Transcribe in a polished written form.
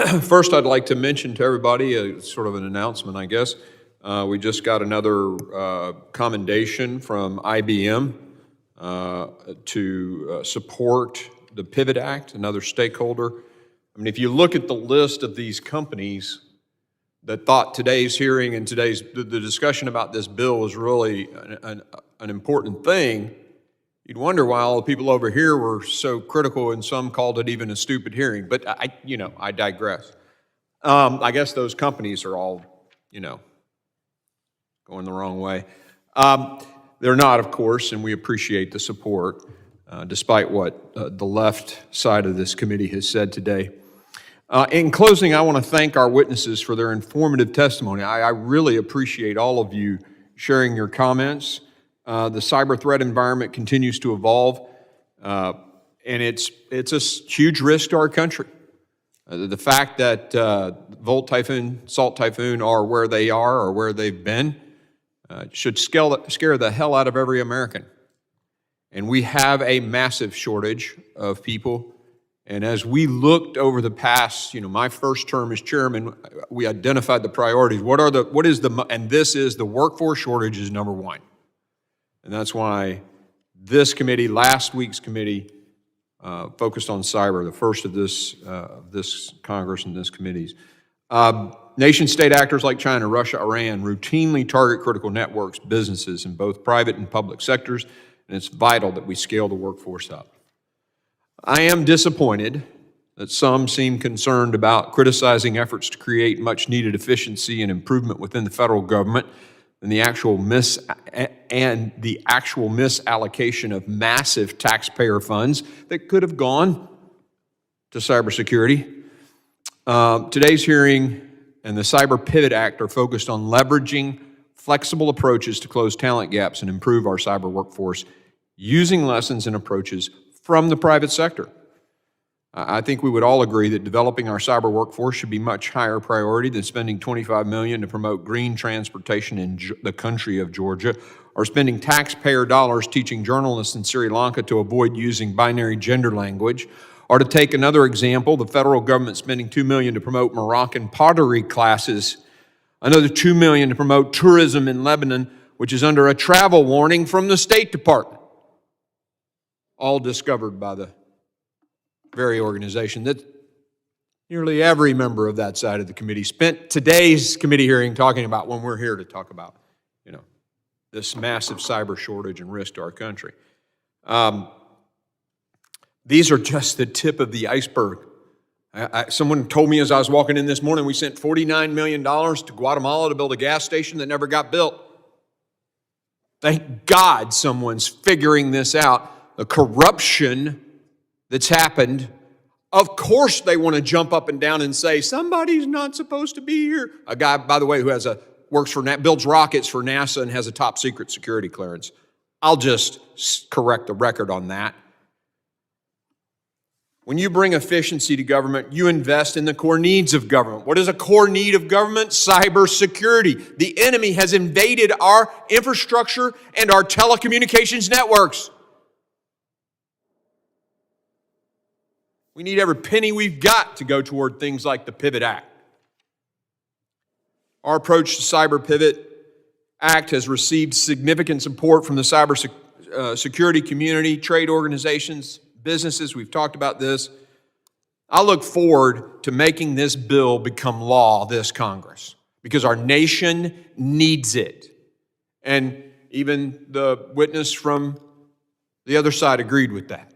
First, I'd like to mention to everybody, sort of an announcement, I guess. We just got another commendation from IBM to support the Pivot Act, another stakeholder. I mean, if you look at the list of these companies that thought today's hearing and the discussion about this bill was really an important thing, you'd wonder why all the people over here were so critical, and some called it even a stupid hearing. But I digress. I guess those companies are all, going the wrong way. They're not, of course, and we appreciate the support, despite what the left side of this committee has said today. In closing, I want to thank our witnesses for their informative testimony. I really appreciate all of you sharing your comments. The cyber threat environment continues to evolve, and it's a huge risk to our country. The fact that Volt Typhoon, Salt Typhoon are where they are or where they've been should scare the hell out of every American. And we have a massive shortage of people. And as we looked over the past, my first term as chairman, we identified the priorities. And this is the workforce shortage is number one. And that's why this committee, last week's committee, focused on cyber, the first of this Congress and this committee's. Nation-state actors like China, Russia, Iran routinely target critical networks, businesses in both private and public sectors, and it's vital that we scale the workforce up. I am disappointed that some seem concerned about criticizing efforts to create much-needed efficiency and improvement within the federal government and the actual misallocation of massive taxpayer funds that could have gone to cybersecurity. Today's hearing and the Cyber Pivot Act are focused on leveraging flexible approaches to close talent gaps and improve our cyber workforce using lessons and approaches from the private sector. I think we would all agree that developing our cyber workforce should be much higher priority than spending $25 million to promote green transportation in the country of Georgia, or spending taxpayer dollars teaching journalists in Sri Lanka to avoid using binary gender language, or to take another example, the federal government spending $2 million to promote Moroccan pottery classes, another $2 million to promote tourism in Lebanon, which is under a travel warning from the State Department, all discovered by the very organization that nearly every member of that side of the committee spent today's committee hearing talking about when we're here to talk about, this massive cyber shortage and risk to our country. These are just the tip of the iceberg. Someone told me as I was walking in this morning, we sent $49 million to Guatemala to build a gas station that never got built. Thank God someone's figuring this out. The corruption that's happened, of course they want to jump up and down and say, somebody's not supposed to be here. A guy, by the way, who builds rockets for NASA and has a top secret security clearance. I'll just correct the record on that. When you bring efficiency to government, you invest in the core needs of government. What is a core need of government? Cybersecurity. The enemy has invaded our infrastructure and our telecommunications networks. We need every penny we've got to go toward things like the Pivot Act. Our approach to Cyber Pivot Act has received significant support from the cyber security community, trade organizations, businesses. We've talked about this. I look forward to making this bill become law this Congress because our nation needs it. And even the witness from the other side agreed with that.